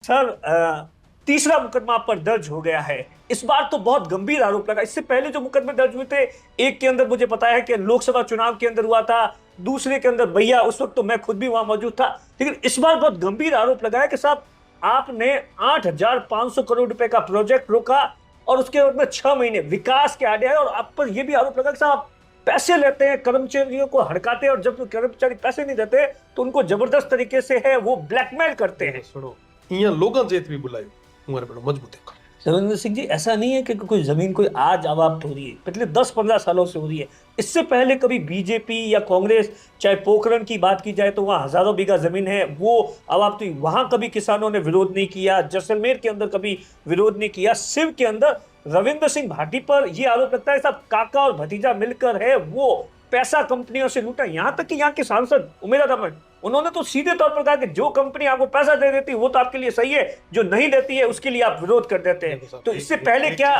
Sir तीसरा मुकदमा आप पर दर्ज हो गया है। इस बार तो बहुत गंभीर आरोप लगा। इससे पहले जो मुकदमे दर्ज हुए थे, एक के अंदर मुझे पता है कि लोकसभा चुनाव के अंदर हुआ था, दूसरे के अंदर भैया, उस वक्त तो मैं खुद भी वहां मौजूद था। लेकिन इस बार बहुत गंभीर आरोप लगा है कि साहब आपने 8,500 करोड़ रुपए का प्रोजेक्ट रोका और उसके बाद में 6 महीने विकास के आड़े आए। और आप पर यह भी आरोप लगा कि साहब पैसे लेते हैं, कर्मचारियों को हड़काते हैं, और जब कर्मचारी पैसे नहीं देते तो उनको जबरदस्त तरीके से है वो ब्लैकमेल करते हैं। सुनो, इया लोगों जेत भी बुलायो हमारे बड़ो मजबूत है। रविंद्र सिंह जी, ऐसा नहीं है कि कोई जमीन कोई आज आवाप्त हो रही है, पिछले 10-15 सालों से हो रही है। इससे पहले कभी बीजेपी या कांग्रेस, चाहे पोखरण की बात की जाए तो वहां हजारों बीघा जमीन है वो आवाप्त हुई, वहां कभी किसानों ने विरोध नहीं किया। जैसलमेर के अंदर कभी विरोध नहीं किया। सिव के अंदर रविंद्र सिंह भाटी पर यह आरोप लगता है साहब काका और भतीजा मिलकर है वो पैसा कंपनियों से लूटा। यहां तक कि यहाँ के सांसद उमेश रमन, उन्होंने तो सीधे तौर पर कहा कि जो कंपनी आपको पैसा दे देती है वो तो आपके लिए सही है, जो नहीं देती है उसके लिए आप विरोध कर देते हैं। तो इससे पहले क्या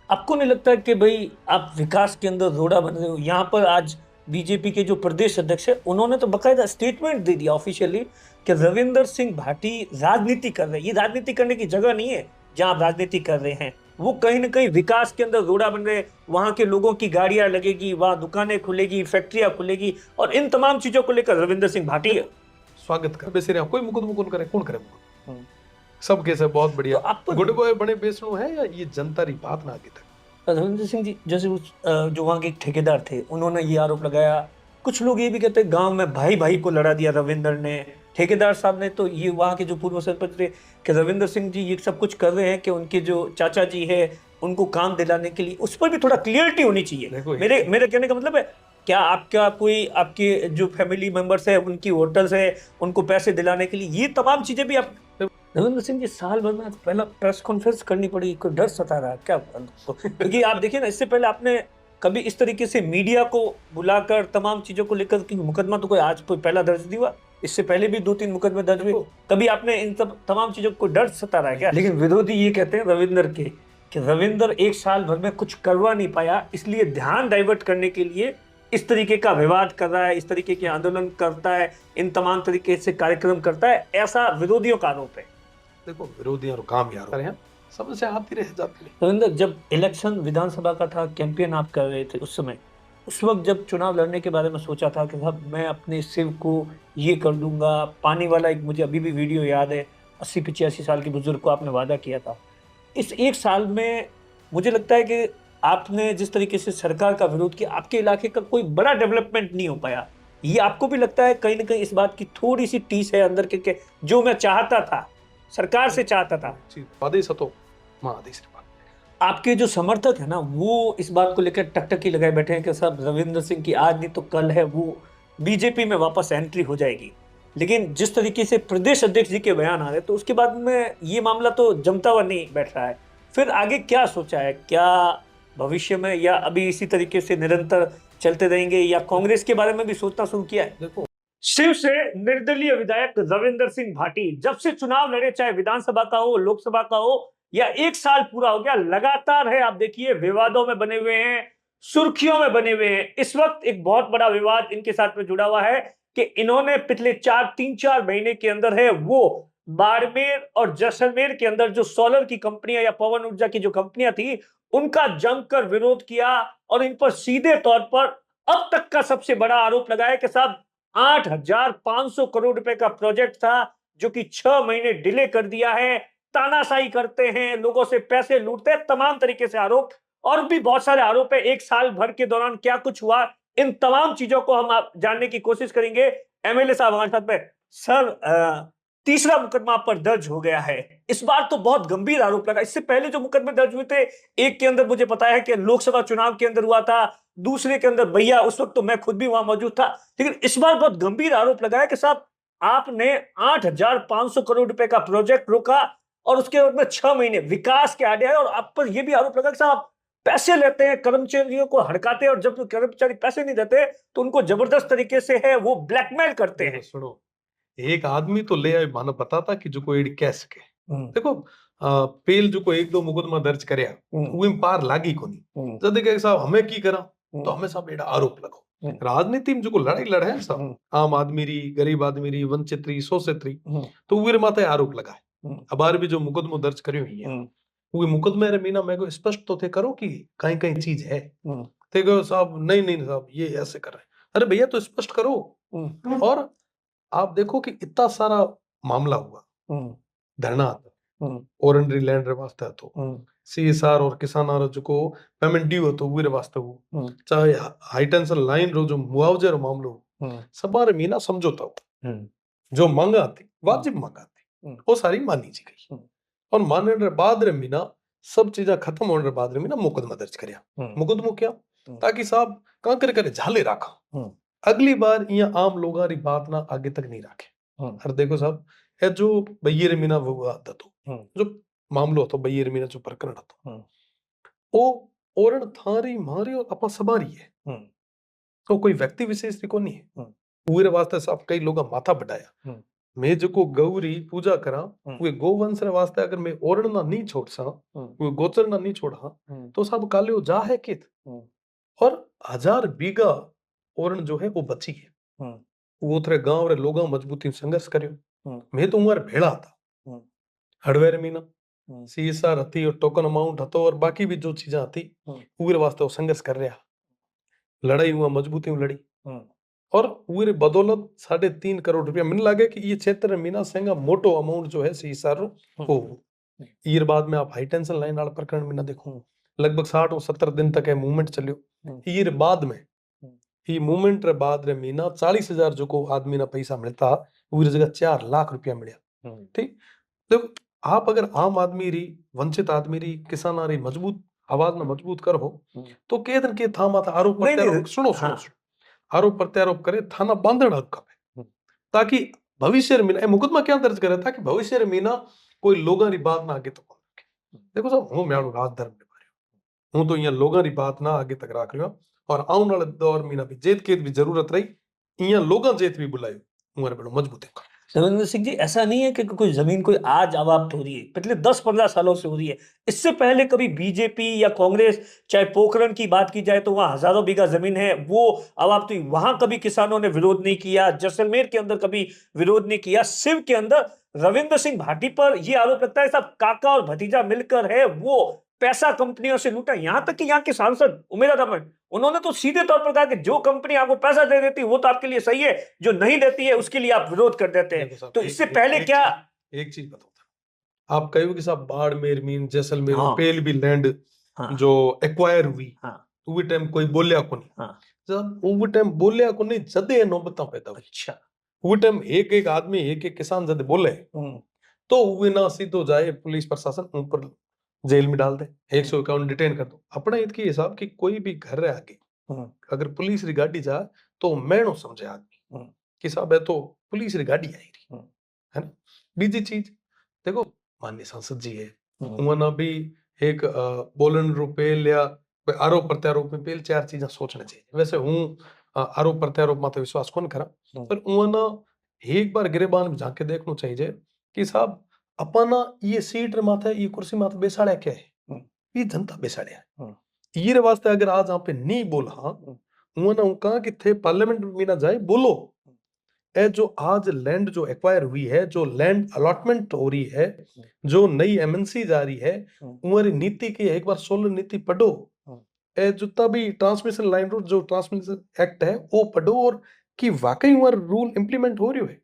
आपको नहीं लगता कि भाई आप विकास के अंदर रोड़ा बन रहे हो? यहाँ पर आज बीजेपी के जो प्रदेश अध्यक्ष है उन्होंने तो बकायदा स्टेटमेंट दे दिया ऑफिशियली कि रविंद्र सिंह भाटी राजनीति कर रहे हैं। ये राजनीति करने की जगह नहीं है जहां आप राजनीति कर रहे हैं। वो कहीं ना कहीं विकास के अंदर रोड़ा बन रहे हैं। वहां के लोगों की गाड़ियां लगेगी, वहां दुकानें खुलेगी, फैक्ट्रियां खुलेगी, और इन तमाम चीजों को लेकर रविंद्र सिंह भाटी स्वागत कर बेसे कोई मुकुद करे कौन करे मुकुद सब कैसे बहुत बढ़िया। तो आप गुड बॉय बने बेसणु है या ये जनता री बात ना आगे तक? रविंद्र सिंह जी, जैसे जो वहाँ के ठेकेदार थे उन्होंने ये आरोप लगाया। कुछ लोग ये भी कहते हैं गांव में भाई भाई को लड़ा दिया रविंद्र ने। ठेकेदार साहब ने तो ये वहाँ के जो पूर्व सरपंच थे कि रविंद्र सिंह जी ये सब कुछ कर रहे हैं कि उनके जो चाचा जी है उनको काम दिलाने के लिए, उस पर भी थोड़ा क्लियरिटी होनी चाहिए। मेरे कहने का मतलब है, क्या आपका कोई आपके जो फैमिली मेंबर्स है उनकी होटल्स है उनको पैसे दिलाने के लिए, ये तमाम चीजें भी आप रविंद्र सिंह जी साल भर में पहला प्रेस कॉन्फ्रेंस करनी पड़ी, कोई डर सता रहा है क्या? क्योंकि आप देखिए ना, इससे पहले आपने कभी इस तरीके से मीडिया को बुलाकर तमाम चीजों को लेकर, कि मुकदमा तो कोई आज कोई पहला दर्ज नहीं हुआ, इससे पहले भी 2-3 मुकदमे दर्ज हुए, कभी आपने इन सब तमाम चीजों को डर सता रहा है क्या? लेकिन विरोधी ये कहते हैं रविंद्र के कि रविंद्र एक साल भर में कुछ करवा नहीं पाया, इसलिए ध्यान डाइवर्ट करने के लिए इस तरीके का विवाद कर रहा है, इस तरीके के आंदोलन करता है, इन तमाम तरीके से कार्यक्रम करता है, ऐसा विरोधियों का आरोप है। देखो, विरोधियों को काम यार हैं, समस्या आती रह जाती है। रविंद्र, जब इलेक्शन विधानसभा का था, कैंपेन आप कर रहे थे उस समय, उस वक्त जब चुनाव लड़ने के बारे में सोचा था कि साहब मैं अपने सिव को ये कर दूंगा, पानी वाला एक मुझे अभी भी वीडियो याद है, 80-85 साल के बुजुर्ग को आपने वादा किया था। इस एक साल में मुझे लगता है कि आपने जिस तरीके से सरकार का विरोध किया, आपके इलाके का कोई बड़ा डेवलपमेंट नहीं हो पाया। ये आपको भी लगता है कहीं ना कहीं इस बात की थोड़ी सी टीस है अंदर के जो मैं चाहता था, सरकार से चाहता था? आपके जो समर्थक है ना, वो इस बात को लेकर टकटकी लगाए बैठे हैं कि साहब रविंद्र सिंह की आज नहीं तो कल है वो बीजेपी में वापस एंट्री हो जाएगी। लेकिन जिस तरीके से प्रदेश अध्यक्ष जी के बयान आ रहे, तो उसके बाद में ये मामला तो जमता हुआ नहीं बैठ रहा है। फिर आगे क्या सोचा है? क्या भविष्य में, या अभी इसी तरीके से निरंतर चलते रहेंगे, या कांग्रेस के बारे में भी सोचना शुरू किया है? देखो, शिव से निर्दलीय विधायक रविंद्र सिंह भाटी जब से चुनाव लड़े, चाहे विधानसभा का हो, लोकसभा का हो, या एक साल पूरा हो गया, लगातार है आप देखिए विवादों में बने हुए हैं, सुर्खियों में बने हुए हैं। इस वक्त एक बहुत बड़ा विवाद इनके साथ में जुड़ा हुआ है कि इन्होंने पिछले 3-4 महीने के अंदर है वो बाड़मेर और जैसलमेर के अंदर जो सोलर की कंपनियां या पवन ऊर्जा की जो कंपनियां थी उनका जमकर विरोध किया, और इन पर सीधे तौर पर अब तक का सबसे बड़ा आरोप लगाया कि साहब 8,500 करोड़ रुपए का प्रोजेक्ट था जो कि 6 महीने डिले कर दिया है, तानाशाही करते हैं, लोगों से पैसे लूटते हैं, तमाम तरीके से आरोप। और भी बहुत सारे आरोप है, एक साल भर के दौरान क्या कुछ हुआ, इन तमाम चीजों को हम आप जानने की कोशिश करेंगे। एमएलए साहब हमारे साथ में। सर तीसरा मुकदमा आप पर दर्ज हो गया है। इस बार तो बहुत गंभीर आरोप लगा। इससे पहले जो मुकदमे दर्ज हुए थे, एक के अंदर मुझे पता है कि लोकसभा चुनाव के अंदर हुआ था, दूसरे के अंदर भैया, उस वक्त तो मैं खुद भी वहां मौजूद था। लेकिन इस बार बहुत गंभीर आरोप लगाया कि साहब आपने 8,500 करोड़ रुपए का प्रोजेक्ट रोका और उसके बाद में 6 महीने विकास के आड़े आए। और आप पर यह भी आरोप लगा कि साहब पैसे लेते हैं, कर्मचारियों को हड़काते हैं, और जब कर्मचारी पैसे नहीं देते तो उनको जबरदस्त तरीके से है वो ब्लैकमेल करते हैं। सुनो, एक आदमी तो ले आए मानो बताता कि जो कोई कह सके। देखो, पेल जो को 1-2 मुकदमा दर्ज करया वो पार लागी कोनी। जब देखे साहब हमें की करा तो हमें साहब एड़ा आरोप लगाओ। राजनीति में जो लड़ाई लड़े हैं सब आम आदमी री, गरीब आदमी री, वंचित री, शोषित री, तो वीर माथे आरोप लगाए। अबार भी जो मुकदमो दर्ज करियो ही है वो मुकदमे रे मीना मैं को स्पष्ट तो थे करो कि कहीं कहीं चीज है, थे कहो साहब नहीं नहीं साहब ये ऐसे कर रहे हैं। अरे भैया तो स्पष्ट करो। और आप देखो कि इतना सारा मामला हुआ, धरना ओरंडरी लैंड रे वास्ते तो सीएसआर और किसान जो को पेमेंट ड्यू तो वीर वास्ते हो, चाहे हाई टेंशन लाइन रो जो मुआवजे रो मामलो हो, सबारे मीना समझौता हो, जो मांगा थी वाजिब मांगा थी वो सारी मानी जी गई। और मानने रे बाद रे मीना सब चीजा खत्म होने रे बाद रे मीना मुकदमा दर्ज करया। मुकदमो क्या ताकि साहब कांकर करे झाले राखा, अगली बार यहाँ आम लोगा री बात ना आगे तक नहीं राखे। और देखो साहब है जो बయ్యేరు मीना विवाद तो जो मामलो तो बయ్యేరు मीना जो प्रकरण तो वो ओरण थारी मारी और अपा सबारी है, तो कोई व्यक्ति विशेष को नहीं है। पूरे वास्ते साहब कई लोग माथा बढ़ाया, मैं जो को गौरी पूजा करा वे गोवंश रे वास्ते अगर मैं ओरण ना नहीं छोड़ सा, वे गोचर ना नहीं छोड़ा तो साहब काले जा है कित। और 1000 बीघा ओरण जो है वो बची है। वो थे गांव रे लोगा मजबूती संघर्ष करियो। मैं तो उमर भेड़ा था हड़वेर मीना सीएसआर हती और टोकन अमाउंट हतो और बाकी भी जो चीजा हती उरे वास्ते वो संघर्ष कर रहा, लड़ाई हुआ मजबूती में लड़ी और उरे बदौलत 3.5 करोड़ रुपया मिल लागे कि ये क्षेत्र मीना सेंगा मोटो अमाउंट जो है सीएसआर हो। ईयर बाद में आप हाई टेंशन लाइन वाला प्रकरण में ना देखो लगभग 60 और 70 दिन तक है मूवमेंट चलियो। ईयर बाद में ये मूवमेंट रे बाद रे मीना 40,000 जो को आदमी ना पैसा मिलता उस जगह 4 लाख रुपया मिला। ठीक देखो आप अगर आम आदमी री, वंचित आदमी री, किसान री मजबूत आवाज में मजबूत कर हो तो के दिन के था माथा आरोप प्रत्यारोप सुनो सुनो आरोप प्रत्यारोप करे थाना बांधण हक पे ताकि भविष्य में मुकदमा क्या दर्ज करे ताकि भविष्य में ना कोई लोगों री बात ना आगे तक देखो साहब हूं म्याड़ो राजधर्म निभा हूं तो यहाँ लोगों री बात ना आगे तक राख रहा और आने वाले दौर में ना भी जेत केत भी जरूरत रही यहाँ लोगों जेत भी बुलायो हमारे बड़ो मजबूत है। रविंद्र सिंह जी ऐसा नहीं है कि कोई जमीन कोई आज अवाप्त हो रही है, पिछले 10-15 सालों से हो रही है। इससे पहले कभी बीजेपी या कांग्रेस चाहे पोखरण की बात की जाए तो वहां हजारों बीघा जमीन है वो अवाप्त हुई, वहां कभी किसानों ने विरोध नहीं किया। जैसलमेर के अंदर कभी विरोध नहीं किया। सिव के अंदर रविंद्र सिंह भाटी पर यह आरोप लगता है सब काका और भतीजा मिलकर है वो पैसा कंपनियों से लूटा। यहां तक कि यहाँ के सांसद उमेरा दमन उन्होंने तो सीधे तौर पर कहा कि जो कंपनी आपको पैसा दे देती है वो तो आपके लिए सही है, जो नहीं देती है उसके लिए आप विरोध कर देते हैं। तो इससे पहले क्या एक चीज बताओ आप कहो कि साहब बाड़मेर मीन जैसलमेर पेल भी लैंड जो एक्वायर हुई वो टाइम कोई बोलिया को नहीं, जब वो टाइम बोलिया को नहीं जदे नौबता पैदा हुई। अच्छा वो टाइम एक एक आदमी एक एक किसान जदे बोले तो वो ना सीधो जाए पुलिस प्रशासन ऊपर जेल में डाल दे 151 डिटेन कर दो। अपना इतकी हिसाब कि कोई भी घर रहे आगे अगर पुलिस री गाड़ी जा तो मैनो समझे आदमी कि साहब है तो पुलिस री गाड़ी आई रही है ना। बीजी चीज देखो माननीय सांसद जी है उन्होंने भी एक बोलन रुपेल या आरोप प्रत्यारोप में पहले 4 चीजें सोचना चाहिए। वैसे हूँ आरोप प्रत्यारोप माते विश्वास कौन करा पर उन्होंने एक बार गिरेबान में जाके देखना चाहिए कि साहब अपना ये सीट रे माथे ये कुर्सी माथे बेसाड़े क्या है ये जनता बेसाड़े है ये वास्ते अगर आज आप पे नहीं बोला उन्होंने कहा कि थे पार्लियामेंट में ना जाए बोलो ए जो आज लैंड जो एक्वायर हुई है जो लैंड अलॉटमेंट हो रही है जो नई एमएनसी जा रही है उमरी नीति की एक बार 16 नीति पढ़ो ए जितना भी ट्रांसमिशन लाइन रोड जो ट्रांसमिशन एक्ट है वो पढ़ो और कि वाकई उमर रूल इम्प्लीमेंट हो रही है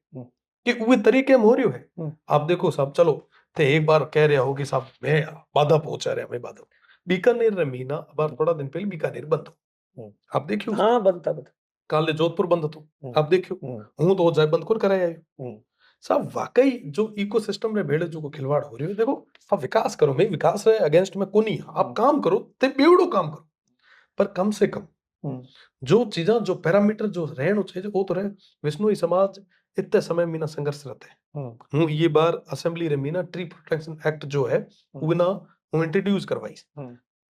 कि वो तरीके में हो रही है। आप देखो साहब चलो थे एक बार कह रहा हो कि साहब मैं बाधा पहुंचा रहा मैं बाधा बीकानेर रे मीना अब थोड़ा दिन पहले बीकानेर बंद हो आप देखियो हाँ बनता काले जोधपुर बंद तो आप देखियो हूं तो जाए बंद कौन कराया साहब वाकई जो इकोसिस्टम रे भेड़े जो को खिलवाड़ हो रही है। देखो आप विकास करो मैं विकास रे अगेंस्ट में को नहीं आप काम करो ते बेवड़ो काम करो पर कम से कम जो चीजा जो पैरामीटर जो रहना चाहिए वो तो रहे। विष्णु समाज इतने समय मीना संघर्ष रहते हैं हूं ये बार असेंबली रे मीना ट्री प्रोटेक्शन एक्ट जो है वो ना इंट्रोड्यूस करवाई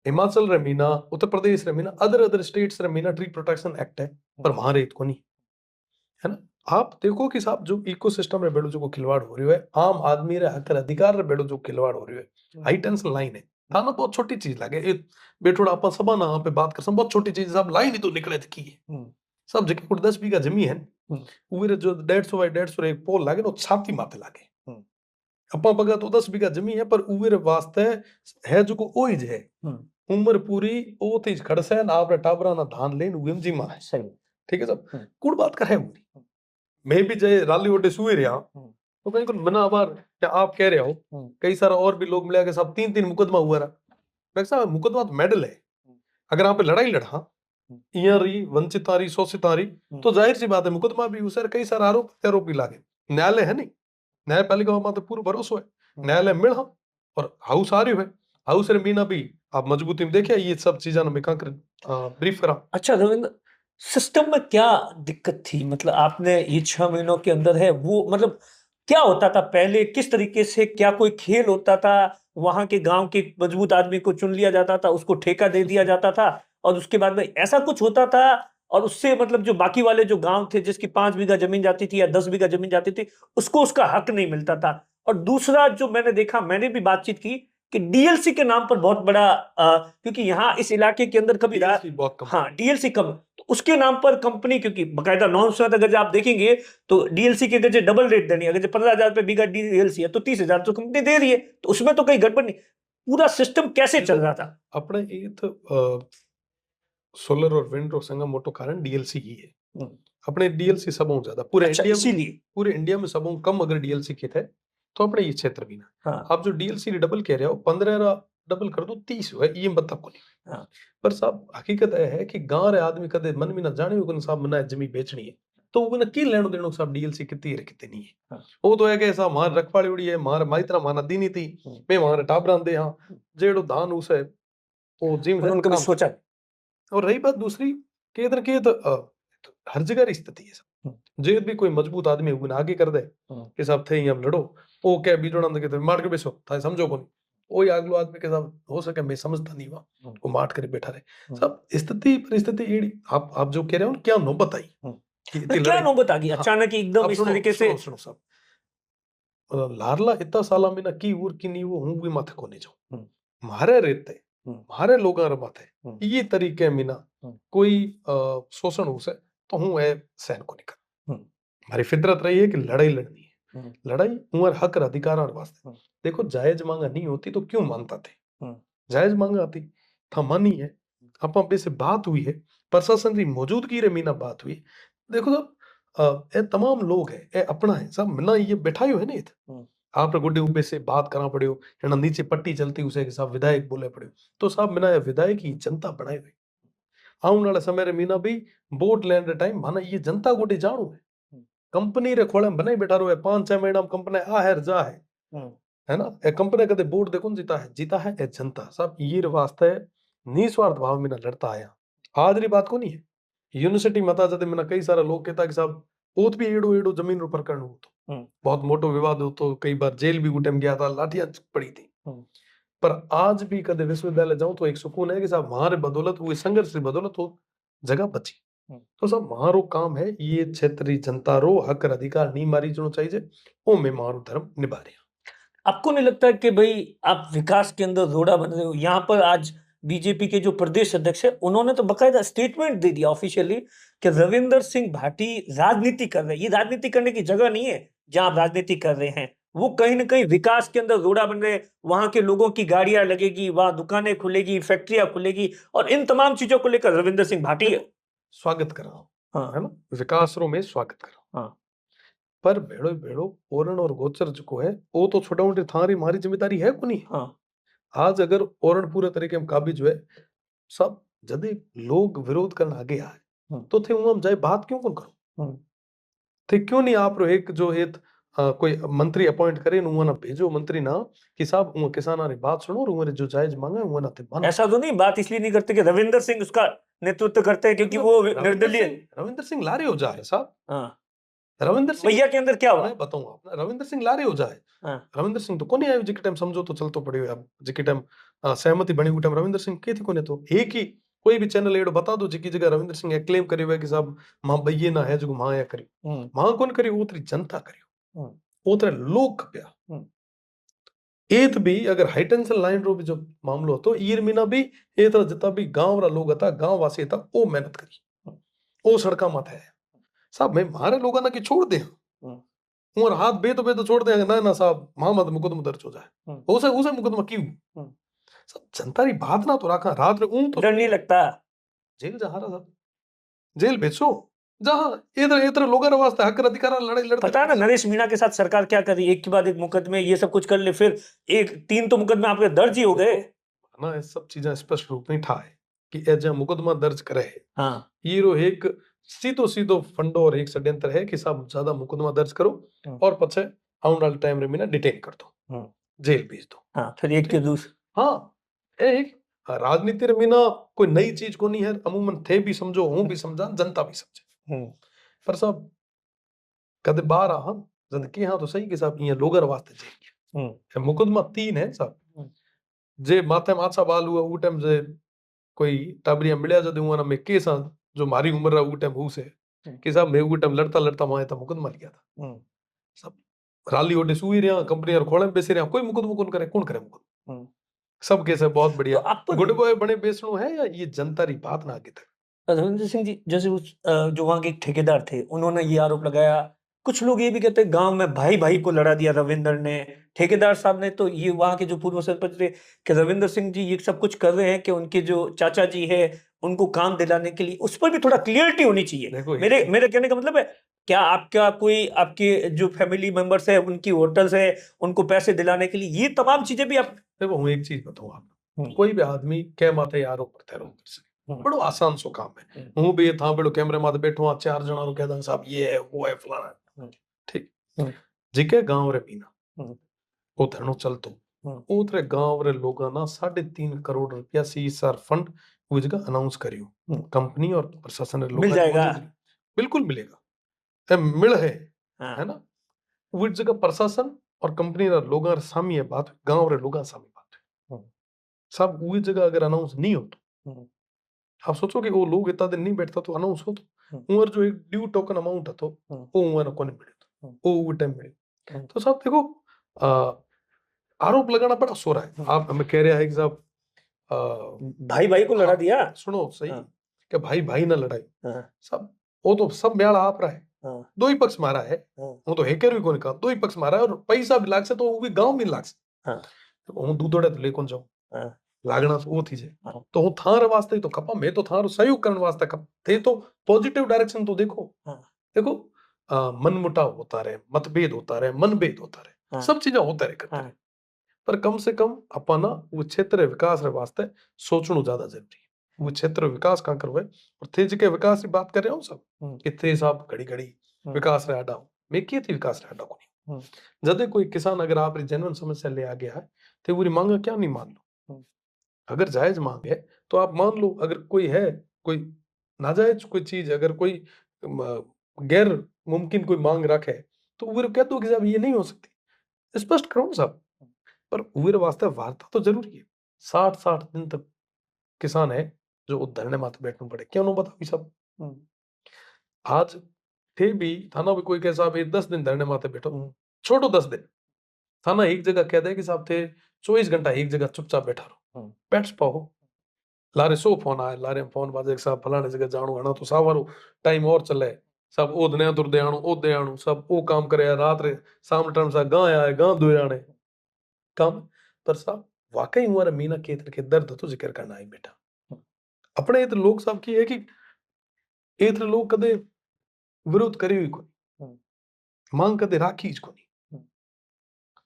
हिमाचल रे मीना उत्तर प्रदेश रे मीना अदर स्टेट्स रे मीना ट्री प्रोटेक्शन एक्ट है पर वहां रे को नहीं है ना। आप देखो कि साहब जो इकोसिस्टम रे बेड़ो जो खिलवाड़ हो रही है आम आदमी रे हक अधिकार रे बेड़ो जो खिलवाड़ हो रही है हाई टेंशन लाइन है थाना बहुत छोटी चीज लगे बेठोड़ा अपन सबा ना पे बात कर बहुत छोटी चीज साहब लाइन ही तो निकले थी सब जगह कुछ 10 बीघा जमी है उरे जो 150 बाय 150 रे एक पोल लागे नो छाती माथे लागे अपा बगा तो 10 बीघा जमी है पर उरे वास्ते है जो को ओइज है उम्र पूरी ओ तेज खड़स है ना आपरे टाबरा ना धान लेन उम जी मा है सही ठीक है सब कुड़ बात कर है पूरी मैं भी जय राली ओटे सुए रहा तो कहीं को बना बार क्या आप कह रहे हो कई सारा और भी लोग मिला के सब 3-3 मुकदमा हुआ रहा मैं साहब मुकदमा तो मेडल है अगर आप पे लड़ाई लड़ा इया रही वंचितारी शोषितारी तो जाहिर सी बात है मुकदमा भी उसे कई सारा आरोप प्रत्यारोप भी लागे न्यायालय है नहीं न्यायपालिका में तो पूरा भरोसा है न्यायालय मिल हम और हाउस आ रही है हाउस रे मीना भी आप मजबूती में देखिए ये सब चीजें मैं कहाँ कर ब्रीफ करा अच्छा रविंद्र, सिस्टम में क्या दिक्कत थी? मतलब आपने ये 6 महीनों के अंदर है वो, मतलब क्या होता था पहले, किस तरीके से, क्या कोई खेल होता था? वहां के गांव के मजबूत आदमी को चुन लिया जाता था, उसको ठेका दे दिया जाता था और उसके बाद में ऐसा कुछ होता था और उससे मतलब जो बाकी वाले जो गांव थे जिसकी 5 बीघा जमीन जाती थी या 10 बीघा जमीन जाती थी उसको उसका हक नहीं मिलता था। और दूसरा जो मैंने देखा, मैंने भी बातचीत की कि डीएलसी के नाम पर बहुत बड़ा क्योंकि यहाँ इस इलाके के अंदर कभी डीएलसी बहुत कम हाँ डीएलसी कम, तो उसके नाम पर कंपनी, क्योंकि बकायदा नॉर्म्स में अगर आप देखेंगे तो डीएलसी के अगर डबल रेट देनी, अगर 15,000 रुपए बीघा डीएलसी है तो 30,000 तो कंपनी दे रही है, तो उसमें तो कहीं गड़बड़ नहीं। पूरा सिस्टम कैसे चल रहा था? अपने ये तो सोलर और विंड रो संगम मोटो कारण डीएलसी ही है अपने डीएलसी सबों ज्यादा पूरे अच्छा, इंडिया में इसीलिए पूरे इंडिया में सबों कम अगर डीएलसी के थे तो अपने ये क्षेत्र भी ना हाँ आप जो डीएलसी डबल कह रहे हो 15 डबल कर दो 30 है ये बता को नहीं हाँ पर साहब हकीकत है कि गांव रे आदमी कदे मन में ना जाने उन साहब मना जमी बेचनी है तो उन की लेनो देनो साहब डीएलसी कितनी है कितनी नहीं है हाँ। वो तो है कि साहब मार रखवाड़ी उड़ी है मार मारी तरह माना दी नहीं थी मैं मारे टाबरां दे हां जेड़ो धान उसे वो जिम उन्होंने कभी सोचा और रही बात दूसरी कि इधर के तो हर जगह की स्थिति है सब जे भी कोई मजबूत आदमी है, वो आगे कर दे कि साहब थे यहाँ लड़ो ओ क्या बीजोड़ा अंदर के मार के बेसो था समझो कौन वही अगलो आदमी के साथ हो सके मैं समझता नहीं वहां वो मार कर बैठा रहे सब स्थिति परिस्थिति एड़ी आप जो कह रहे हो क्या नौबत आई कि इतनी क्या लड़ाई नौबत आ गई हाँ, अचानक ही एकदम अब इस सुनो तरीके से? सुनो सुनो सब लारला इतना साला में ना की उर की नहीं वो हूं भी माथे को नहीं जाऊं मारे रहते मारे लोग माथे ये तरीके में ना कोई शोषण हो से तो हूं है सहन को नहीं कर हमारी फितरत रही है कि लड़ाई लड़नी है लड़ाई उमर हक और अधिकार और वास्ते देखो जायज मांगा नहीं होती तो क्यों मानता थे जायज मांगा आती था मानी है आप पे से बात हुई है प्रशासन की मौजूदगी रे मीना बात हुई देखो सब ए तमाम लोग है ए अपना है सब मिला ये बैठायो है नहीं आप गुड्डे ऊपे से बात करा पड़े है ना नीचे पट्टी चलती उसे के साहब विधायक बोले पड़े तो साहब मिला विधायक ही जनता बनाए हुए आने वाले समय रे मीना भी वोट लेने टाइम माना ये जनता गोटे जाणू है कंपनी रे खोले बनाई बैठा रो है 5-6 महीना में कंपनी आ है जा है ना ए कंपनी कदे वोट देखो जीता है ए जनता साहब ये वास्ते निस्वार्थ भाव में ना लड़ता आया आज री बात को नहीं है यूनिवर्सिटी मता जाते मैंने कई सारा लोग कहता कि साहब ओत भी एड़ो एड़ो जमीन रो प्रकरण हो तो बहुत मोटो विवाद हो तो कई बार जेल भी उठम गया था लाठियां पड़ी थी पर आज भी कदे विश्वविद्यालय जाऊं तो एक सुकून है कि साहब हमारे बदौलत हुए संघर्ष की बदौलत वो जगह बची तो साहब हमारो काम है ये क्षेत्रीय जनता रो हक और अधिकार नहीं मारी जो चाहिए वो मैं मारो धर्म निभा रहा आपको नहीं लगता कि भाई आप विकास के अंदर रोड़ा बन रहे हो? यहाँ पर आज बीजेपी के जो प्रदेश अध्यक्ष है उन्होंने तो बकायदा स्टेटमेंट दे दिया ऑफिशियली कि रविंदर सिंह भाटी राजनीति कर रहे हैं। ये राजनीति करने की जगह नहीं है जहां आप राजनीति कर रहे हैं, वो कहीं ना कहीं विकास के अंदर रोड़ा बन रहे हैं। वहां के लोगों की गाड़ियां लगेगी, वहां दुकानें खुलेगी, फैक्ट्रियां खुलेगी और इन तमाम चीजों को लेकर रविंदर सिंह भाटी स्वागत कर रहा हूँ हाँ है ना विकास रो में स्वागत कर रहा हूँ हाँ पर भेड़ो भेड़ो ओरण और गोचर जो है वो तो छोटा मोटी थारी मारी जिम्मेदारी है को नहीं हाँ आज अगर ओरण पूरे तरीके में काबिज हुए सब यदि लोग विरोध करने आगे आए तो थे हम जाए बात क्यों कौन करो थे क्यों नहीं आप रो एक जो एक कोई मंत्री अपॉइंट करे ना भेजो मंत्री ना कि साहब किसाना री बात सुनो और जो जायज मांगे वो ना थे मानो ऐसा तो नहीं, बात इसलिए नहीं करते कि रविंदर सिंह उसका नेतृत्व करते हैं क्योंकि वो निर्दलीय रविंदर सिंह लारे हो जाए साहब हाँ रविंदर सिंह भैया के अंदर क्या हुआ मैं बताऊंगा आपने रविंदर सिंह लारे हो जाए हाँ रविंदर सिंह तो कोनी आयो जिके टाइम समझो तो चलतो पड़ियो अब जिके टाइम सहमति बनी हुई टाइम रविंदर सिंह के थी कोने तो एक ही कोई भी चैनल एडो बता दो जिकी जगह रविंदर सिंह क्लेम करियो है कि साहब मां भैये ना है जो मां या करी मां कौन करी उतरी जनता करियो उतरे लोग कप्या एत भी अगर हाई टेंशन लाइन रो भी जो मामलो तो ईर मीना भी ए तरह जितना भी गांव रा लोग था गांव वासी था वो मेहनत करी ओ सड़का मत है साहब मैं मारे लोग ना कि छोड़ दे और हाथ बेतो छोड़ दे ना ना साहब मोहम्मद मुकदमा दर्ज हो जाए उसे मुकदमा क्यों सब जनता री बात ना तो रखा रात रे ऊं तो डर नहीं लगता? जेल जा रहा साहब जेल भेजो जहां इधर इधर लोगों रे वास्ते हक अधिकार लड़ाई लड़ते पता है ना नरेश मीणा के साथ सरकार क्या करी, एक के बाद एक मुकदमे ये सब कुछ कर ले, फिर एक 3 तो मुकदमे आपके दर्ज ही हो गए। ना ये सब चीजें स्पष्ट रूप में ठाए कि ए जो मुकदमा दर्ज करे है हाँ ये रो एक सीधो सीधो फंडो और एक षड्यंत्र है कि साहब ज्यादा मुकदमा दर्ज करो और पछे आने वाले टाइम रे मीना डिटेन कर दो जेल भेज दो। हाँ फिर एक के दूसरे हाँ एक राजनीति रे मीना कोई नई चीज को नहीं है, अमूमन थे भी समझो हूं भी समझा जनता भी समझे पर साहब कदे बाहर आ हम जिंदगी हाँ तो सही के साहब ये लोगर वास्ते जेल मुकदमा 3 है साहब जे माथे माछा बाल हुआ वो टाइम जे कोई टाबरिया मिलिया जदे हुआ ना मैं के साथ जो मारी उम्र रहा वो टाइम हूं से कि साहब मैं वो टाइम लड़ता लड़ता माए था मुकदमा लिया था सब राली ओडे सुई रहा कंपनी और खोले बेसे रहा कोई मुकदमा कौन करे मुकदमा सब कैसे बहुत तो बढ़िया आपको गुड बॉय बने बेचनो है या ये जनता री बात ना आगे तक। रविंद्र सिंह जी जैसे जो वहां के एक ठेकेदार थे उन्होंने ये आरोप लगाया, कुछ लोग ये भी कहते हैं गांव में भाई भाई को लड़ा दिया रविंद्र ने, ठेकेदार साहब ने, तो ये वहां के जो पूर्व सरपंच थे कि रविंद्र सिंह जी ये सब कुछ कर रहे हैं कि उनके जो चाचा जी है उनको काम दिलाने के लिए, उस पर भी थोड़ा क्लियरिटी होनी चाहिए। मेरे मेरे कहने का मतलब है क्या आपका कोई आपके जो फैमिली मेंबर्स है उनकी होटल्स है उनको पैसे दिलाने के लिए, ये तमाम चीजें भी आप देखो हूँ एक चीज बताऊँ आप कोई भी आदमी क्या माथे आरोप करते रहो बड़ो आसान सो काम है हूँ भी था बड़ो कैमरे माथे बैठो 4 जना को कह दूं साहब ये है वो है फलाना ठीक जिके गांव रे पीना वो धरणो चलतो उतरे गांव रे लोगा ना 3.5 करोड़ रुपया सीएसआर फंड वो जगह अनाउंस करियो कंपनी और प्रशासन रे मिल जाएगा, बिल्कुल मिलेगा ए मिल है ना वो जगह प्रशासन और कंपनी रे लोगा रे सामी है बात गांव रे लोगा सामी बात सब वो जगह अगर अनाउंस नहीं हो तो आप सोचो कि वो लोग इतना दिन नहीं बैठता तो अनाउंस हो तो उमर जो एक ड्यू टोकन अमाउंट है तो वो उमर को नहीं मिले तो वो टाइम मिले तो साहब देखो आरोप लगाना बड़ा सोरा है। आप हमें कह रहे हैं कि साहब भाई भाई को लड़ा दिया, सुनो सही कि भाई भाई ना लड़ाई सब वो तो सब ब्याह आप रहा है दो ही पक्ष मारा है वो तो हैकर भी कोई कहा दो ही पक्ष मारा है और पैसा भी लाग से तो वो भी गांव भी लाग से हूं दूधोड़े तो लेकोन जाऊं लागना तो वो थी जे तो हूं थार वास्ते तो खपा मैं तो थार सहयोग करने वास्ते खप थे तो पॉजिटिव डायरेक्शन तो देखो देखो मन मुटाव होता रहे मतभेद होता रहे मनभेद होता रहे सब चीजें होता रहे करते रहे पर कम से कम अपना वो क्षेत्र विकास रे वास्ते सोचना ज्यादा जरूरी है। वो क्षेत्र विकास कहाँ करवे और थे जी के विकास की बात कर रहे हो सब कि थे साहब घड़ी घड़ी विकास रे आडा मैं किए थी विकास रे आडा को नहीं जदे कोई किसान अगर आप जेन्युइन समस्या ले आ गया है तो पूरी मांग क्या नहीं मान लो अगर जायज मांग है तो आप मान लो अगर कोई है कोई नाजायज कोई चीज अगर कोई गैर मुमकिन कोई मांग रखे तो वो कह दो कि साहब ये नहीं हो सकती स्पष्ट करो साहब पर उवेर वास्ते वार्ता तो जरूरी है 60 दिन तक किसान है जो धरने माथे बैठना पड़े क्यों बताओ सब आज थे भी थाना भी कोई कह साहब 10 दिन धरने माथे बैठो छोड़ो 10 दिन थाना एक जगह कह दे कि साहब थे 24 घंटा एक जगह चुपचाप बैठा रहो बैठ पाओ लारे सो फोन आए लारे फोन बाजे साहब फलाने जगह जानो आना तो सावारो टाइम और चले सब ओ दने तुर दे आणो ओ दे आणो सब ओ काम करे रात रे शाम टाइम सा गां आए गां दुए आने काम पर साहब वाकई हमारा मीना केतर के दर्द तो जिक्र करना है बेटा अपने इधर लोग साहब की है कि इधर लोग कदे विरोध करे हुई कोई मांग कदे राखी को नहीं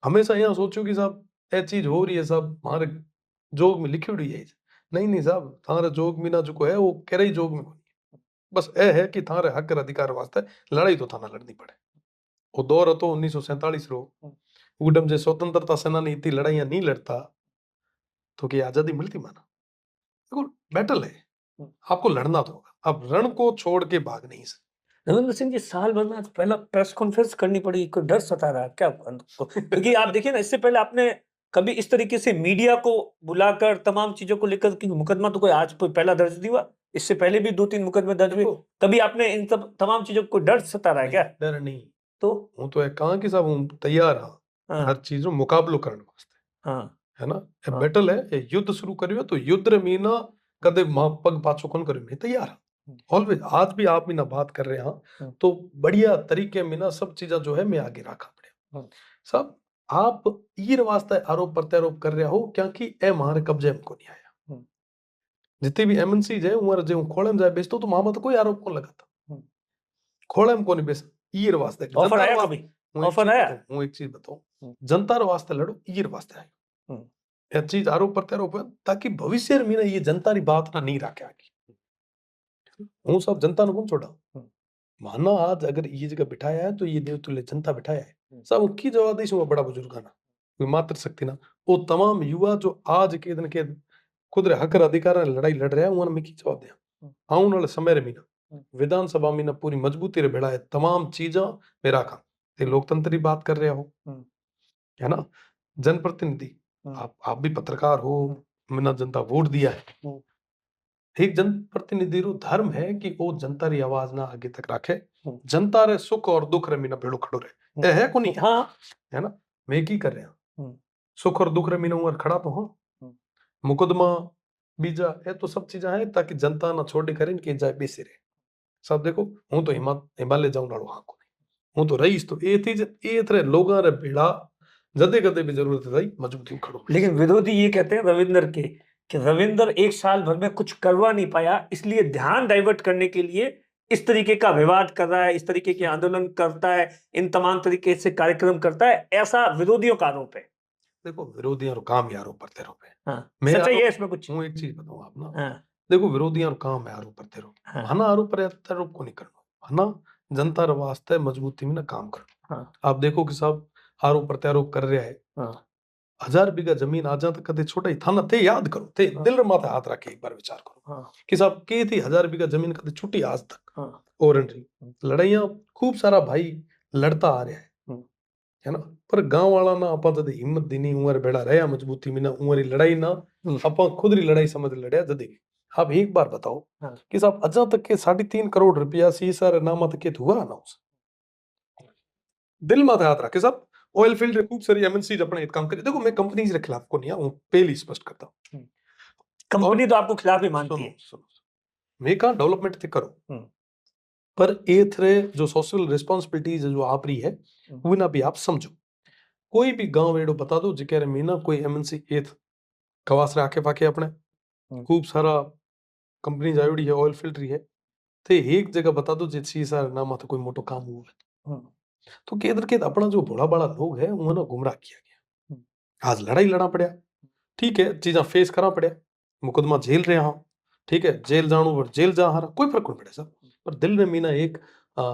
हमेशा यहाँ सोचो कि साहब ये चीज हो रही है साहब हमारे जोग में लिखी हुई है नहीं साहब थारे जोग में ना जो है वो कह रही जोग में बस ए है कि थारे हक अधिकार वास्ते लड़ाई तो थाना लड़नी पड़े वो दौर तो 1947 रो उडम जे स्वतंत्रता सेनानी इतनी लड़ाइयां नहीं लड़ता तो क्या आजादी मिलती माना देखो बैटल है आपको लड़ना तो होगा आप रण को छोड़ के भाग नहीं सकते। रविंद्र सिंह जी साल भर में आज पहला प्रेस कॉन्फ्रेंस करनी पड़ी, कोई डर सता रहा है क्या क्योंकि आप देखिए ना इससे पहले आपने कभी इस तरीके से मीडिया को बुलाकर तमाम चीजों को लेकर कि मुकदमा तो कोई आज कोई पहला दर्ज नहीं हुआ, इससे पहले भी 2-3 मुकदमे दर्ज हुए, कभी आपने इन सब तमाम चीजों को डर सता रहा है क्या? डर नहीं तो हूं तो कहा कि साहब हूं तैयार हाँ हर चीज रो मुकाबलो करने वास्ते है ना बैटल है युद्ध शुरू करियो तो युद्ध रे मीना कदे पग पाछो कोन करियो मैं तैयार ऑलवेज आज भी आप मीना बात कर रहे हैं तो बढ़िया तरीके में ना सब चीजा जो है मैं आगे रखा पड़े सब आप ईर वास्ते आरोप प्रत्यारोप कर रहे हो क्योंकि ए हमारे कब्जे में को नहीं आया जितने भी एमएनसी है उमर जो खोले में जाए बेचतो तो मामा तो कोई आरोप कौन लगाता खोले में कौन बेच ईर वास्ते ऑफर आया कभी ऑफर आया हूं एक चीज बताऊं जनता रे वास्ते लड़ो ईर वास्ते आयो ये चीज आरोप प्रत्यारोप है ताकि भविष्य में ना ये जनता री बात ना नहीं रखे आगे हूं सब जनता ने कौन छोड़ा माना आज अगर ये जगह बिठाया है तो ये देवतुल्य जनता बिठाया है सब उनकी जवाब दी वो बड़ा बुजुर्ग ना कोई मात्र शक्ति ना वो तमाम युवा जो आज के दिन के खुद रे हक अधिकार लड़ाई लड़ रहे हैं उन्होंने में की जवाब दिया आने वाले समय रे मीना विधानसभा में ना पूरी मजबूती रे बेड़ा है तमाम चीजा मेरा खा ते लोकतंत्र की बात कर रहे हो है ना जनप्रतिनिधि आप भी पत्रकार हो मैंने जनता वोट दिया है एक जनप्रतिनिधि रो धर्म है कि वो जनता री आवाज ना आगे तक रखे जनता रे सुख और दुख रे मीना भेड़ो खड़ो रहे ए है को नहीं हाँ है ना मैं की कर रहा सुख और दुख रे मीना उमर खड़ा तो हाँ मुकदमा बीजा है तो सब चीजा है ताकि जनता ना छोड़े करें कि जाए बेसी रहे सब देखो हूं तो हिमालय जाऊं वालों हाँ को नहीं हूं तो रईस तो ए थी ए थे लोगा रे भेड़ा जदे कदे भी जरूरत है मजबूती खड़ो लेकिन विरोधी ये कहते हैं रविंदर के कि रविंदर एक साल भर में कुछ करवा नहीं पाया इसलिए ध्यान डाइवर्ट करने के लिए इस तरीके का विवाद कर रहा है इस तरीके के आंदोलन करता है इन तमाम तरीके से कार्यक्रम करता है ऐसा विरोधियों का आरोप है देखो विरोधियों का काम यारो करते रहो हाँ, सच्चाई है इसमें कुछ हूं एक चीज बताऊं आप ना हाँ, देखो विरोधियों का काम है आरोप करते रहो हाँ, हना आरोप प्रत्यारोप को नहीं करना हना जनता रे वास्ते मजबूती में ना काम करो हाँ, आप देखो कि सब आरोप प्रत्यारोप कर रहा है हाँ, 1000 बीघा जमीन आजा तक कदे छोटा ही था ना थे याद करो थे दिल रे माथे हाथ रखे एक बार विचार करो हाँ, कि साहब के थी 1000 बीघा जमीन कदे छुट्टी आज तक हाँ, ओरेंट्री लड़ाइयां खूब सारा भाई लड़ता आ रहा है ना पर गांव वाला ना आपा जदे हिम्मत देनी उमर बेड़ा रहा मजबूती में ना उमरी लड़ाई ना आपा खुद री लड़ाई समझ लड़या जदे आप एक बार बताओ कि साहब अजा तक के 3.5 करोड़ रुपया सी सारे नामा तक के हुआ ना उस दिल माथे हाथ रखे साहब ऑयल फील्ड रे खूब सारी एमएनसी अपने काम करे देखो मैं कंपनीज रे खिलाफ को नहीं हूं पहले स्पष्ट करता हूं कंपनी तो आपको खिलाफ ही मानती है मैं कहा डेवलपमेंट थे करो पर ए थे जो सोशल रिस्पांसिबिलिटीज जो आप रही है वो ना भी आप समझो कोई भी गांव एडो बता दो जिके मीना कोई एमएनसी ए कवास रे आके पाके अपने खूब सारा कंपनी आयोड़ी है ऑयल फील्ड रही है ते एक जगह बता दो जिससी सारा नाम तो कोई मोटो काम हुआ है तो केदर के अपना जो भोला बड़ा लोग है उन्होंने गुमराह किया गया आज लड़ाई लड़ा पड़ा ठीक है चीजा फेस करा पड़ा मुकदमा जेल रहे हाँ ठीक है जेल जानो और जेल जा हारा कोई फर्क नहीं पड़े सर पर दिल में मीना एक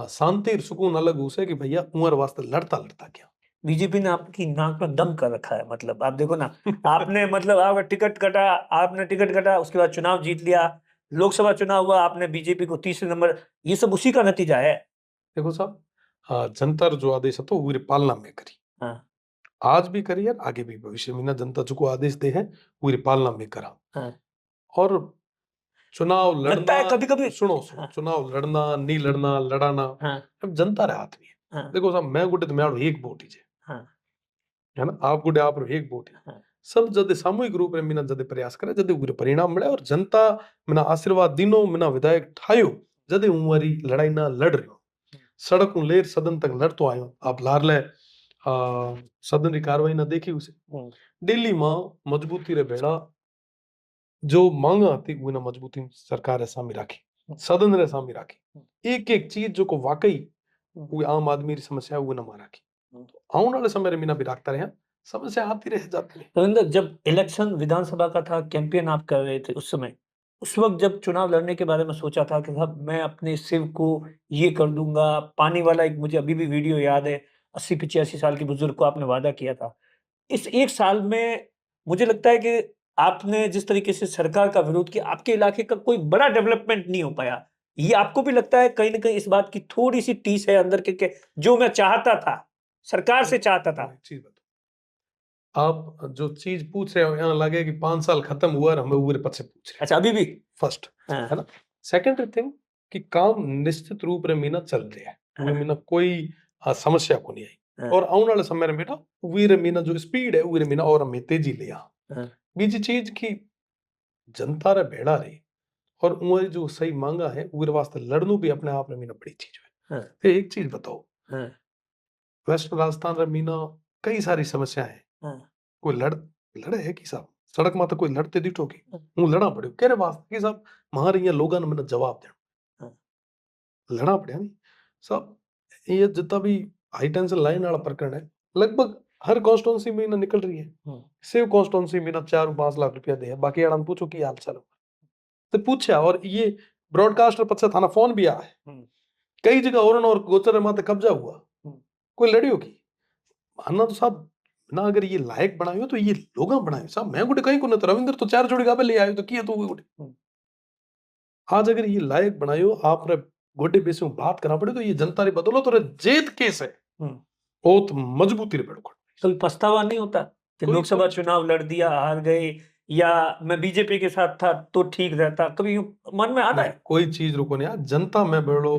शांति और सुकून अलग उसे कि भैया उमर वास्ते लड़ता लड़ता गया बीजेपी ने आपकी नाक में दम कर रखा है मतलब आप देखो ना आपने मतलब आपका टिकट कटा आपने टिकट कटा उसके बाद चुनाव जीत लिया लोकसभा चुनाव हुआ आपने बीजेपी को तीसरे नंबर ये सब उसी का नतीजा है देखो साहब जनता जो आदेश है तो वो पालना में करी आज भी करी यार आगे भी भविष्य में ना जनता जो आदेश दे है वो पालना में करा और चुनाव लड़ना है कभी कभी सुनो चुनाव लड़ना नहीं लड़ना लड़ाना अब जनता रे हाथ में है देखो साहब मैं गुटे तो मैं एक वोट ही है ना आप गुटे आप एक वोट है सब जदे सामूहिक रूप में मीना जदे प्रयास करे जदे उगरे परिणाम मिले और जनता मिना आशीर्वाद दिनो मिना विधायक ठायो जदे उमरी लड़ाई ना लड़ रहे सड़क लेर सदन तक लड़तो आयो आप लारले सदन की कार्रवाई ना देखी उसे दिल्ली में मजबूती रे बेड़ा जो मांगा थी वो ना मजबूती सरकार रे सामने राखी सदन रे सामने राखी एक एक चीज जो को वाकई वो आम आदमी की समस्या वो ना मारा की तो आने वाले समय रे मीना भी रखता रहे समस्या आती रह जाती है रविंदर जब इलेक्शन विधानसभा का था कैंपेन आप कर रहे थे उस समय उस वक्त जब चुनाव लड़ने के बारे में सोचा था कि साहब मैं अपने शिव को ये कर दूंगा पानी वाला एक मुझे अभी भी वीडियो याद है 80-85 साल के बुजुर्ग को आपने वादा किया था इस एक साल में मुझे लगता है कि आपने जिस तरीके से सरकार का विरोध किया आपके इलाके का कोई बड़ा डेवलपमेंट नहीं हो पाया ये आपको भी लगता है कहीं ना कहीं इस बात की थोड़ी सी टीस है अंदर के जो मैं चाहता था सरकार से चाहता था आप जो चीज पूछ रहे हो यहाँ लगे कि 5 साल खत्म हुआ और हमें ऊपर पद से पूछ रहे अच्छा अभी भी फर्स्ट है ना सेकंड थिंग कि काम निश्चित रूप में मीना चल रहा है मीना कोई समस्या को नहीं आई और आने वाले समय में बेटा वीर मीना जो स्पीड है वीर मीना और हमें तेजी लिया बीजी चीज की जनता रे भेड़ा रही और वो जो सही मांगा है उर वास्ते लड़नू भी अपने आप में मीना बड़ी चीज है। हाँ, फिर एक चीज बताओ, हाँ, वेस्ट राजस्थान रे मीना कई सारी समस्या है। हाँ, कोई लड़े है कि साहब सड़क माते कोई लड़ते दिठो की हाँ, हूँ लड़ा पड़ो केरे वास्ते कि साहब मारे यहाँ लोगों ने मैंने जवाब देना हाँ, लड़ा पड़ा नहीं साहब। ये जितना भी हाई टेंशन लाइन वाला प्रकरण है लगभग हर कॉन्स्टिट्यूंसी में ना निकल रही है। हाँ, सेव कॉन्स्टिट्यूंसी में ना 4-5 लाख रुपया दे है, बाकी आड़ा पूछो की हाल चाल है। तो पूछा और ये ब्रॉडकास्टर पद थाना फोन भी आया है हम्म, कई जगह और गोचर माते कब्जा हुआ हम्म, कोई लड़ियो की मानना तो साहब ना अगर ये लायक बनायो तो ये लोग बनायो साहब मैं गुटे कहीं को न तो रविंद्र तो 4 जोड़ी गाबे ले आयो तो किया तो गुटे हम्म, आज अगर ये लायक बनायो आप रे गोटे बेसे में बात करना पड़े तो ये जनता रे बदलो तो रे जेत केस है हम्म। बहुत मजबूती रे बेड़ो कभी पछतावा नहीं होता कि कोई लोकसभा चुनाव लड़ दिया हार गए, या मैं बीजेपी के साथ था तो ठीक रहता, कभी यूं मन में आता नहीं है? कोई चीज रुको नहीं यार जनता में बेड़ो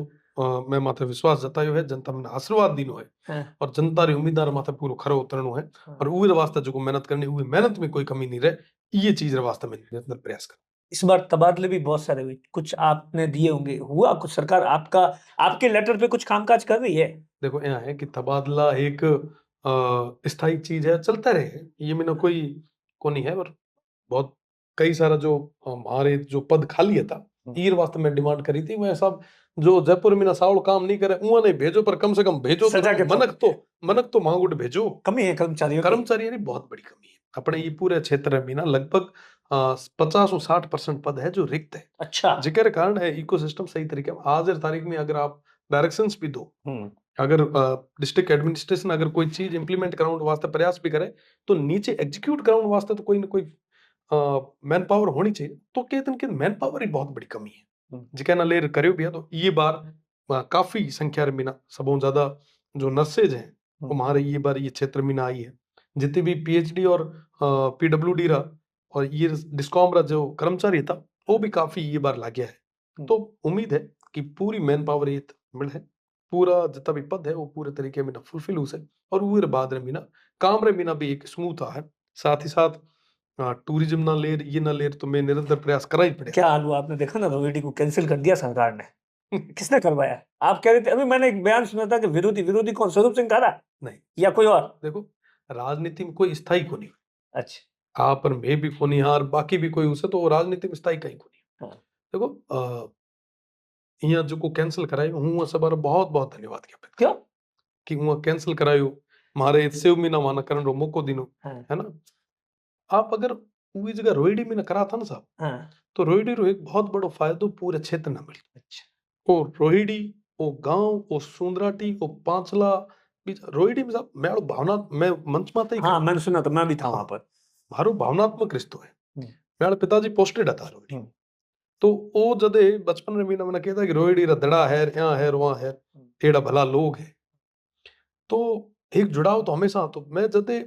मैं माथे विश्वास जतायो है जनता में आशीर्वाद दीनो है हाँ, और जनता रे उम्मीदवार माथे पूरो खरो उतरनो है हाँ। और उरे वास्ते जो मेहनत करनी हुई मेहनत में कोई कमी नहीं रहे ये चीज रे वास्ते में निरंतर प्रयास कर। इस बार तबादले भी बहुत सारे हुए, कुछ आपने दिए होंगे, हुआ कुछ? सरकार आपका आपके लेटर पे कुछ कामकाज कर रही है? देखो यहाँ है कि तबादला एक स्थायी चीज है चलता रहे ये में ना को नहीं है पर बहुत कई सारा जो हमारे जो पद खाली था ईर वास्ते में डिमांड करी थी वह सब जो जयपुर में ना सावल काम नहीं करे उन्हें नहीं भेजो पर कम से कम भेजो सजा के तो मनक तो मांगुट भेजो। कमी है कर्मचारियों की। कर्मचारी बहुत बड़ी कमी है अपने ये पूरे क्षेत्र में ना लगभग 50 और 60% पद है जो रिक्त है अच्छा। जिक्र कारण है इकोसिस्टम सही तरीके में आज तारीख में अगर आप डायरेक्शंस भी दो हम्म, अगर डिस्ट्रिक्ट एडमिनिस्ट्रेशन अगर कोई चीज इंप्लीमेंट कराउंड वास्ते प्रयास भी करे तो नीचे एग्जीक्यूट कराउंड वास्ते तो कोई ना कोई मैन पावर होनी चाहिए तो कहते हैं कि मैन पावर ही बहुत बड़ी कमी है जिका ना लेर करियो भी है तो ये बार काफी संख्या में ना सबों ज्यादा जो नर्सेज हैं वो हमारे ये बार ये क्षेत्र में ना आई है जितनी भी पीएचडी और पीडब्ल्यूडी रहा और ये डिस्कॉम रहा जो कर्मचारी था वो भी काफी ये बार लाग गया है तो उम्मीद है कि पूरी मैन पावर ये मिल है पूरा जितना भी पद है वो पूरे तरीके में ना फुलफिल हो सके और वो बाद रे मीना काम रे मीना भी एक स्मूथ है साथ ही साथ टूरिज्म ना लेर ये ना लेर तो मैं निरंतर प्रयास करा ही पड़ेगा। क्या हाल हुआ? आपने देखा ना, रोहिणी को कैंसिल कर दिया सरकार ने। किसने करवाया? आप कह रहे थे, अभी मैंने एक बयान सुना था कि विरोधी विरोधी कौन, स्वरूप सिंह कारा नहीं या कोई और? देखो राजनीति में कोई स्थायी को नहीं अच्छा। आप और मैं भी को नहीं और बाकी भी कोई उसे तो राजनीति में स्थायी कहीं को नहीं। हाँ। देखो यहाँ जो को कैंसिल करायो हूँ सब बहुत बहुत धन्यवाद ज्ञापित क्यों? कि हूँ कैंसिल करायो मारे सेव मीना माना करण रो मौको दिनो हाँ, है ना। आप अगर पूरी जगह रोहिडी में न करा था ना साहब हाँ। तो रोहिडी रो एक बहुत बड़ो फायदो पूरे क्षेत्र में मिल अच्छा। ओ रोहिडी ओ गांव ओ सुंदराटी ओ पांचला रोहिडी में साहब मैं भावना मैं मंच माता ही हाँ, मैंने सुना था, मैं भी था वहां हाँ पर। मारो भावनात्मक रिश्तो है हम्म, मेरे पिताजी पोस्टेड था रोहिडी हम्म, तो ओ जदे बचपन में मीना मैंने कहता कि रोहिडी रा दड़ा है यहाँ है वहाँ है एड़ा भला लोग है तो एक जुड़ाव तो हमेशा तो मैं जदे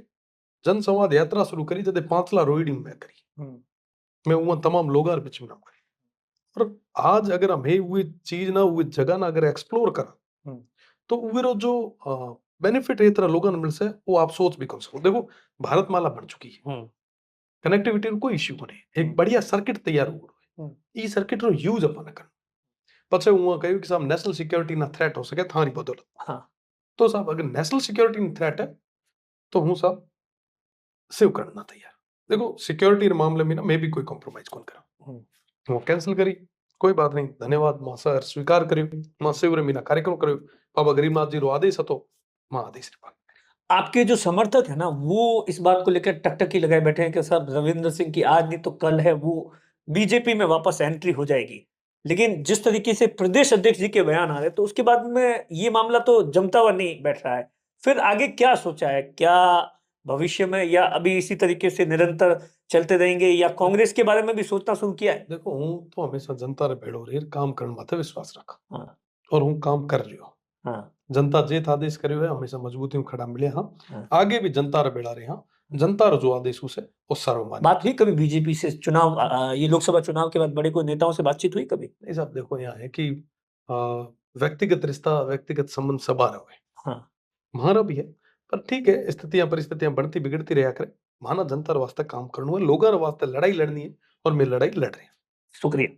जन संवाद यात्रा शुरू करी जदे पांचला रोहिडी में करी हम्म, मैं वहाँ तमाम लोग बीच में नाम करी और आज अगर हम हुई चीज ना हुई जगह ना अगर एक्सप्लोर करा हम्म, तो वो जो बेनिफिट है इतना लोगों ने मिल से वो आप सोच भी कर सको देखो भारत माला बन चुकी है हम्म, कनेक्टिविटी को कोई इश्यू नहीं एक बढ़िया सर्किट तैयार हो ई सर्किट रो यूज अपन कर पछे हुआ कहो कि साहब नेशनल सिक्योरिटी ना थ्रेट हो सके थारी बदौलत हाँ। तो साहब अगर नेशनल सिक्योरिटी थ्रेट है तो हूँ साहब सेव करना तैयार देखो सिक्योरिटी के मामले में ना मैं भी कोई कॉम्प्रोमाइज कौन करा वो कैंसिल करी कोई बात नहीं धन्यवाद मां सर स्वीकार करियो मां सेव रे मीना कार्यक्रम करियो बाबा गरीबनाथ जी रो आदेश હતો मां आदेश रे पालन आपके जो समर्थक है ना, वो इस बात को लेकर टकटकी लगाए बैठे हैं कि साहब रविंद्र सिंह की आज नहीं तो कल है वो बीजेपी में वापस एंट्री हो जाएगी। लेकिन जिस तरीके से प्रदेश अध्यक्ष जी के बयान आ रहे हैं, तो उसके बाद में ये मामला तो जमता हुआ नहीं बैठ रहा है। फिर आगे क्या सोचा है? क्या भविष्य में, या अभी इसी तरीके से निरंतर चलते रहेंगे, या कांग्रेस के बारे में भी सोचना शुरू किया है? देखो हूँ तो हमेशा जनता रे भेड़ो रे काम करने माथे विश्वास रखा हाँ, और हूँ काम कर रही हाँ, जनता जेत आदेश करियो है हमेशा मजबूती में खड़ा मिले हाँ हाँ। आगे भी जनता रे बेड़ा रहे हाँ जनता रो जो आदेश उसे वो सर्वमान्य बात हुई कभी बीजेपी से चुनाव, ये लोकसभा चुनाव के बाद बड़े कोई नेताओं से बातचीत हुई कभी? नहीं साहब देखो यहाँ है कि आ, व्यक्तिगत रिश्ता व्यक्तिगत संबंध सबा रहे हाँ। हमारा भी है पर ठीक है स्थितियां परिस्थितियां बढ़ती बिगड़ती रहा करे माना जनता रे वास्ते काम करना है लोगों रे वास्ते लड़ाई लड़नी है और मैं लड़ाई लड़ रही हूँ। शुक्रिया।